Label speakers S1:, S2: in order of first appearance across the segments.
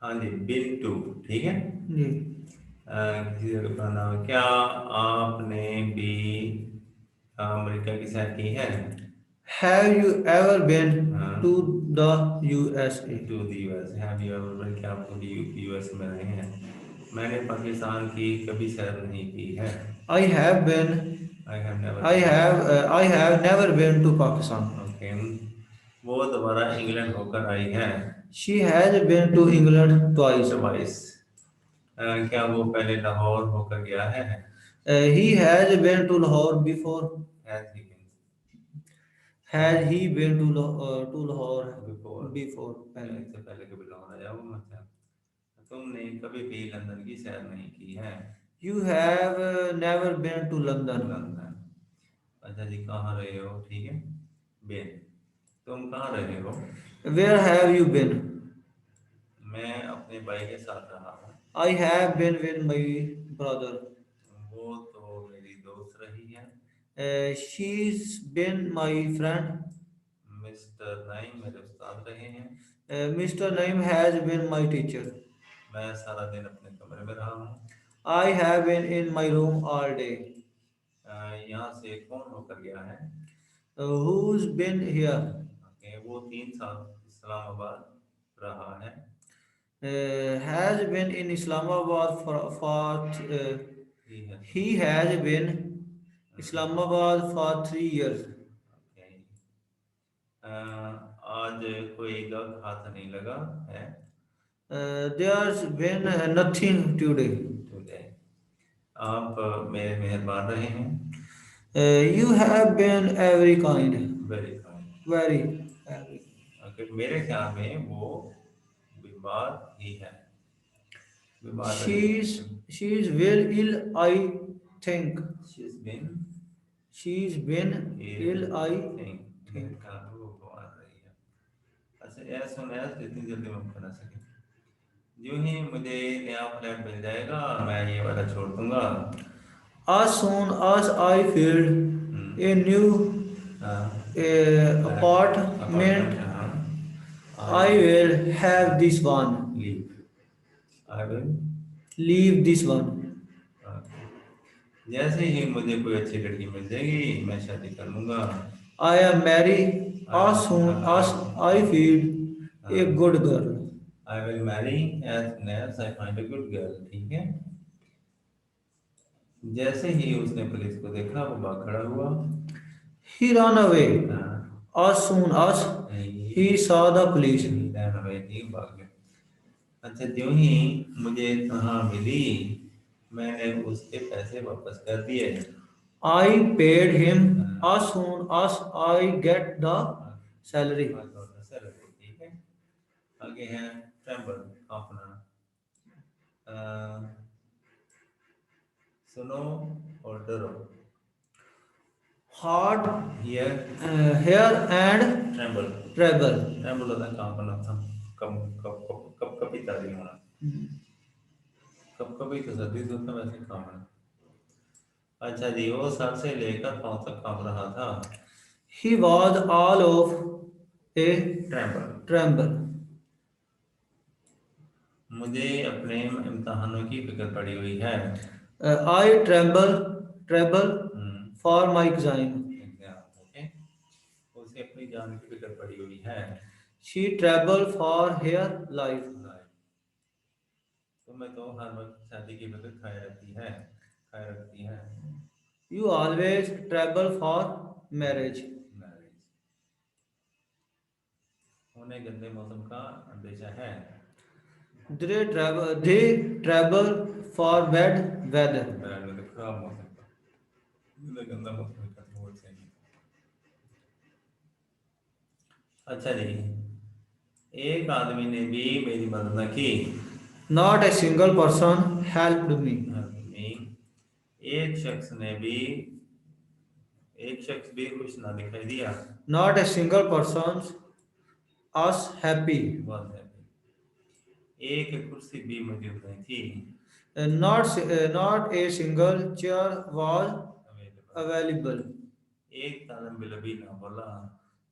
S1: हाँ जी, बिन टू। ठीक है।
S2: जी।
S1: किसी जगह का नाम है। क्या आपने भी अमेरिका की सैर की है?
S2: Have you ever been
S1: हाँ।
S2: to the USA?
S1: To the US. Have you ever been? क्या आप कभी यूएस में रहे हैं? मैंने पाकिस्तान की कभी सैर नहीं की है।
S2: I have been.
S1: I have never been.
S2: I have never been to Pakistan.
S1: Okay. वो दोबारा इंग्लैंड होकर आई है।
S2: She has been to England twice.
S1: Twice. क्या वो पहले लाहौर होकर गया है?
S2: He has been to Lahore before.
S1: Has he been
S2: Has he been to Lahore
S1: before?
S2: before? पहले।
S1: इससे पहले कभी लाहौर आया वो मतलब। तुमने कभी भी लंदन की सैर नहीं की है?
S2: You have never been to London.
S1: London. अच्छा जी, कहाँ रहे हो? ठीक है। बेन। तुम कहाँ रहे हो?
S2: Where have you been?
S1: मैं अपने भाई के साथ रहा हूँ।
S2: I have been with my brother.
S1: वो तो मेरी दोस्त रही है।
S2: She's been my friend.
S1: Mister Naim मेरे उस्ताद रहे हैं।
S2: Mr. Naim has been my teacher.
S1: मैं सारा दिन अपने कमरे में रहा हूँ।
S2: I have been in my room all day.
S1: यहाँ से कौन होकर गया है?
S2: Who's been here?
S1: ओके, वो 3 साल इस्लामाबाद रहा है।
S2: Has been in Islamabad for
S1: ही है।
S2: he has been Islamabad for 3 years.
S1: Okay. आज कोई गग हाथ नहीं लगा है।
S2: There's been nothing today.
S1: Today. आप मेरे मेहरबान रहे हैं।
S2: You have been every kind.
S1: Very kind.
S2: Very, very.
S1: Okay, मेरे ख्याल में वो बीमार ही है। बीमार रही है।
S2: She's very ill, I think.
S1: She's been
S2: She's been
S1: ill,
S2: ill,
S1: I
S2: I
S1: think। मेरे
S2: think.
S1: ख्याल में वो बीमार रही है। अच्छा, एस सुन एस जितनी जल्दी मुमकिन हो सके। यूं ही मुझे नया फ्लैट मिल जाएगा, मैं ये वाला छोड़ दूंगा।
S2: As soon as I filled a new
S1: apartment.
S2: apartment,
S1: हाँ।
S2: I
S1: I
S2: will have this one.
S1: Leave. I will.
S2: Leave this one.
S1: जैसे ही मुझे कोई अच्छी लड़की मिल जाएगी, मैं शादी कर लूंगा।
S2: I am married
S1: I
S2: as soon as I feel a good girl.
S1: I will marry as soon as I find a good girl। ठीक है। जैसे ही उसने पुलिस को देखा, वो भाग खड़ा हुआ।
S2: He ran away
S1: हाँ।
S2: as soon as
S1: नहीं,
S2: he saw the police.
S1: नहीं रहना भाई, नहीं भाग गया। अच्छा, ज्यों ही मुझे तनख्वाह मिली, मैंने उसके पैसे वापस कर दिए।
S2: I paid him as soon as I get the
S1: हाँ,
S2: salary.
S1: बात और सैलरी। ठीक है। आगे है ट्रेम्बल, कांपना। सुनो और डरो।
S2: Heart,
S1: here.
S2: hair and
S1: tremble.
S2: treble.
S1: Tremble होता है कांपना था। कब कब कब कब कभी तारी होना। कब कभी तो सर्दी से होता है, वैसे कांपना। अच्छा जी, वो सर से लेकर पाँव तक कांप रहा था।
S2: He was all of a
S1: tremble.
S2: tremble.
S1: मुझे अपने इम्तहानों की फिक्र पड़ी हुई है।
S2: I tremble
S1: hmm.
S2: for my exam.
S1: Exam. Okay. उसे अपनी जान की फिक्र पड़ी हुई है।
S2: She tremble for her life.
S1: Right. तुम्हें तो हर वक्त शादी की फिक्र खाए रखती है।
S2: You always tremble for marriage.
S1: Marriage. उन्हें गंदे मौसम का अंदेशा है।
S2: They travel for bad weather.
S1: Bad मतलब खराब मौसम का। उन्हें गंदा मौसम का तो बोल सही। अच्छा जी, एक आदमी ने भी मेरी मदद न की।
S2: Not a single person helped me.
S1: आदमी। एक शख्स ने भी एक शख्स भी खुश ना दिखाई दिया।
S2: Not a single person was happy.
S1: बहुत है। एक कुर्सी भी मौजूद नहीं थी।
S2: Not a single chair was
S1: available.
S2: available.
S1: एक तालब इल्म भी ना बोला।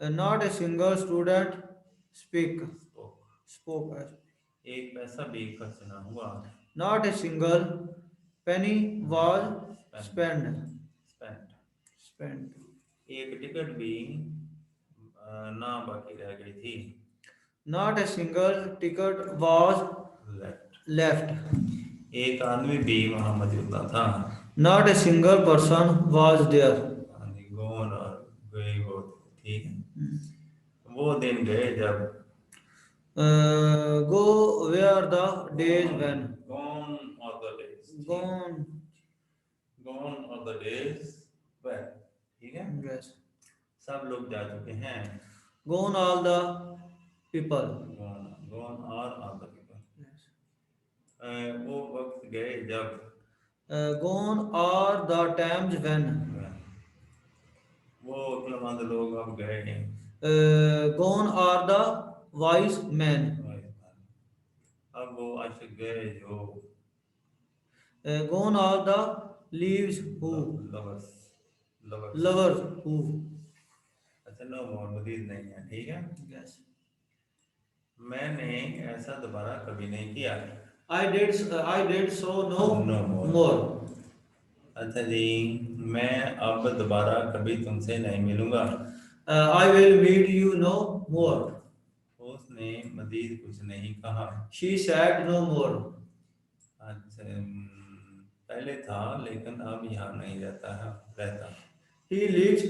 S2: Not a single student speak
S1: spoke.
S2: spoke.
S1: एक पैसा भी खर्च ना हुआ।
S2: Not a single penny was
S1: spent,
S2: spent.
S1: Spent.
S2: Spent.
S1: एक टिकट भी ना बाकी रह गई थी।
S2: Not a single ticket was
S1: left.
S2: left.
S1: एक आदमी भी वहां मौजूद ना था।
S2: Not a single person was there.
S1: गौन और गई वो, ठीक है। वो दिन गए जब,
S2: Go where the days when.
S1: gone are the days, ठीक है।
S2: Gone.
S1: gone are the days when, ठीक है।
S2: Yes.
S1: सब लोग जा चुके हैं।
S2: Gone all the people.
S1: gone are all the people।
S2: Yes.
S1: वो वक्त गए जब,
S2: Gone are the times when.
S1: वो अक्लमंद लोग अब गए हैं।
S2: Gone are the wise men.
S1: अब वो आशिक गए जो,
S2: Gone are the leaves who.
S1: lovers,
S2: Lovers who.
S1: अच्छा, नो मोर, मजीद नहीं है, ठीक है।
S2: Yes.
S1: मैंने ऐसा दोबारा कभी नहीं किया।
S2: I did so no
S1: No more।
S2: more.
S1: अच्छा जी, मैं अब दोबारा कभी तुमसे नहीं मिलूंगा।
S2: I will meet you no more.
S1: उसने मजीद कुछ नहीं कहा।
S2: She said no more.
S1: अच्छा, पहले था लेकिन अब यहाँ नहीं रहता।
S2: He lives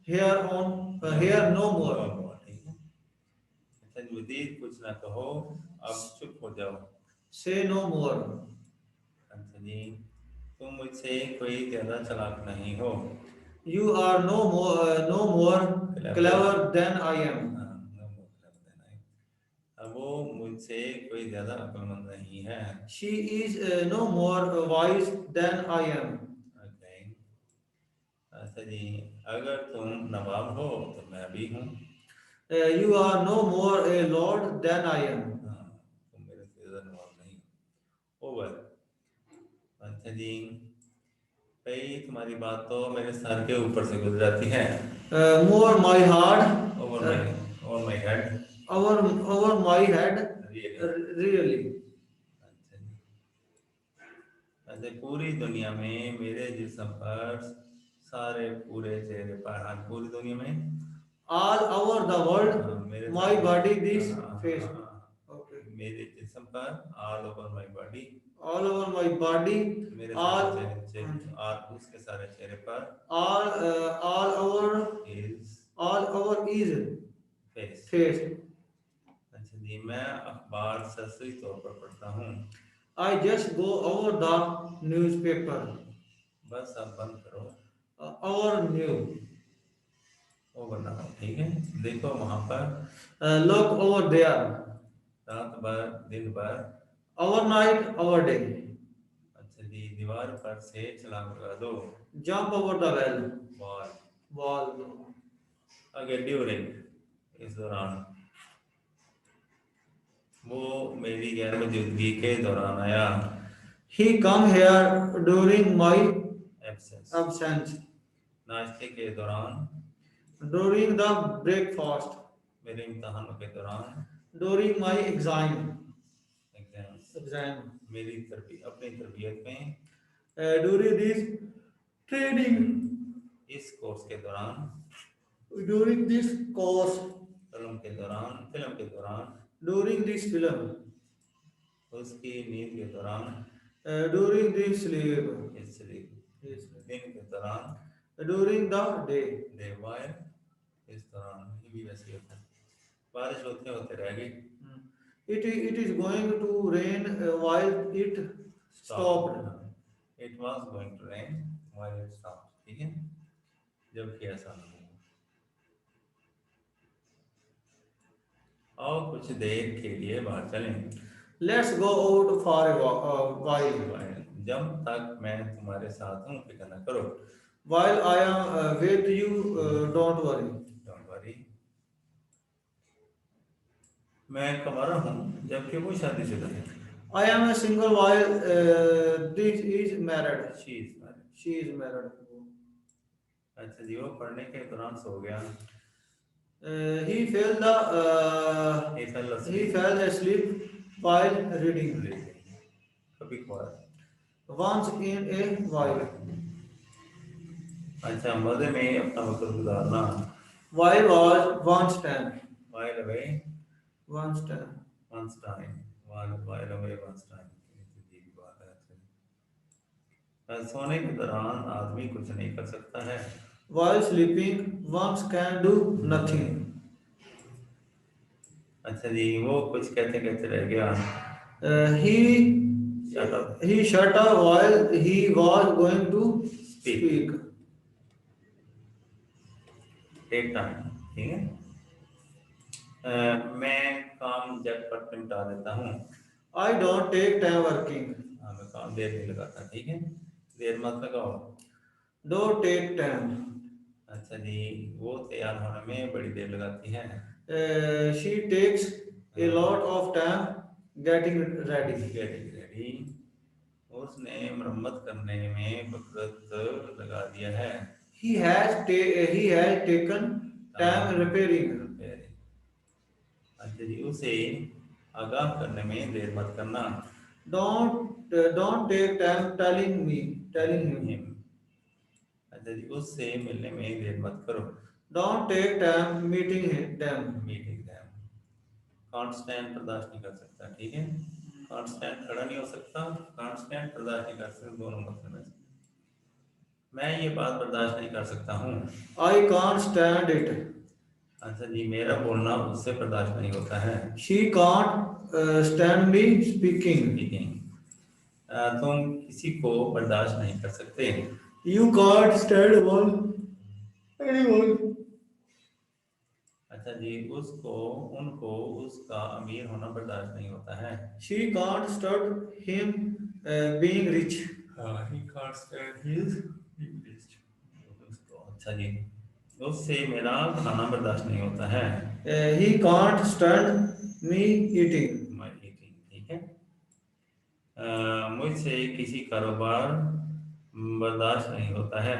S2: here no more.
S1: ठीक है। अच्छा, मजीद कुछ ना कहो, अब चुप हो जाओ।
S2: Say no more.
S1: अच्छा जी, तुम मुझसे कोई ज्यादा चालाक नहीं हो।
S2: You are no more clever than I am.
S1: अब वो मुझसे कोई ज्यादा अक्लमंद नहीं है।
S2: She is no more wise than I am.
S1: Okay। अच्छा जी, अगर तुम नवाब हो तो मैं भी हूँ।
S2: You are no more a lord than I am.
S1: तुम मेरे से ज्यादा नवाब नहीं हो। ओवर। अच्छा जी, भाई तुम्हारी बात तो मेरे सर के ऊपर से गुजर जाती है।
S2: More my heart.
S1: Over my head.
S2: Over my head. Really.
S1: अच्छा जी, अच्छा, पूरी दुनिया में मेरे जिस्म पर, सारे पूरे चेहरे पर, हाँ, पूरी दुनिया में,
S2: All over the world, my body this face. Okay.
S1: मेरे जिस्म पर, all over my body,
S2: All over my body,
S1: मेरे
S2: all
S1: सारे चेहरे, और उसके सारे चेहरे पर,
S2: all over is
S1: face.
S2: face.
S1: अच्छा जी, मैं अखबार सरसरी तौर पर पढ़ता हूँ।
S2: I just go over the newspaper.
S1: बस अब बंद करो।
S2: Our new.
S1: वो बनाओ, ठीक है। देखो वहाँ पर,
S2: Look over there.
S1: रात भर, दिन भर,
S2: Our night, our day.
S1: अच्छा जी, दीवार पर से छलांग लगा दो।
S2: Jump over the
S1: wall.
S2: wall.
S1: आगे ड्यूरिंग, इस दौरान। वो मेरी गैर मौजूदगी के दौरान आया।
S2: He come here during my
S1: absence.
S2: absence.
S1: नाश्ते के दौरान,
S2: During the breakfast.
S1: मेरे इम्तहानों के दौरान,
S2: During my exam.
S1: मेरी अपनी तरबियत में,
S2: During this training.
S1: इस कोर्स के दौरान,
S2: During this course.
S1: फिल्म के दौरान,
S2: During this film.
S1: उसकी नींद के दौरान,
S2: During this sleep.
S1: दिन के दौरान,
S2: During the day.
S1: वायर, इस दौरान, ये भी वैसे होता है। बारिश होते होते रह गई।
S2: It is going to rain while it stopped.
S1: It was going to rain while it stopped, ठीक है, जबकि ऐसा नहीं हुआ। और कुछ देर के लिए बाहर चलें।
S2: Let's go out for a while.
S1: जब तक मैं तुम्हारे साथ हूँ, फिक्र न करो।
S2: While I am with you, don't worry.
S1: मैं कुंवारा हूँ जबकि वो शादीशुदा है।
S2: I am a single while this is married.
S1: She is married. अच्छा जी, वो पढ़ने के दौरान सो गया।
S2: He fell asleep while reading.
S1: कभी कभार।
S2: Once in a while.
S1: अच्छा, मजे में अपना वक्त गुजारना।
S2: While was once time.
S1: while away
S2: Once time.
S1: once time, while away once time, ये तो ये भी बात है। सोने के दौरान आदमी कुछ नहीं कर सकता है।
S2: While sleeping, one can do nothing.
S1: अच्छा जी, वो कुछ कहते कहते रह गया।
S2: He
S1: Shut up.
S2: he shut up while he was going to speak.
S1: Take time, ठीक है। मैं काम जब पर निपटा देता हूँ।
S2: I don't take time working.
S1: हाँ, मैं काम देर नहीं लगाता, ठीक है। देर मत लगाओ।
S2: Don't take time.
S1: अच्छा जी, वो तैयार होने में बड़ी देर लगाती है।
S2: She takes a lot of time getting ready.
S1: Getting ready, उसने मरम्मत करने में वक्त लगा दिया है।
S2: He has taken time repairing.
S1: अच्छा जी, उसे आगाह करने में देर मत करना।
S2: Don't take time telling him.
S1: अच्छा जी, उससे मिलने में देर मत करो।
S2: Don't take time meeting them.
S1: Meeting time, constant बर्दाश्त नहीं कर सकता, ठीक है। कांस्टेंट खड़ा नहीं हो सकता, कांस्टेंट बर्दाश्त नहीं कर सकता, दोनों मतलब है। मैं ये बात बर्दाश्त नहीं कर सकता हूँ।
S2: I can't stand it.
S1: अच्छा जी, मेरा बोलना उससे बर्दाश्त नहीं होता है।
S2: She can't stand me speaking.
S1: Speaking, तुम किसी को बर्दाश्त नहीं कर सकते।
S2: You can't stand anyone.
S1: अच्छा जी, उसको उनको उसका अमीर होना बर्दाश्त नहीं होता है।
S2: She can't stand him being rich.
S1: he can't stand his English. उसको, अच्छा जी, उससे मेरा खाना बर्दाश्त नहीं होता है।
S2: He can't stand me eating.
S1: My eating, ठीक है। मुझसे किसी कारोबार बर्दाश्त नहीं होता है।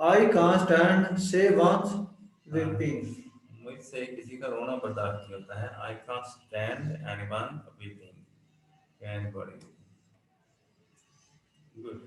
S2: I can't stand say once weeping.
S1: मुझसे किसी का रोना बर्दाश्त नहीं होता है। I can't stand anyone weeping. Anybody. Good.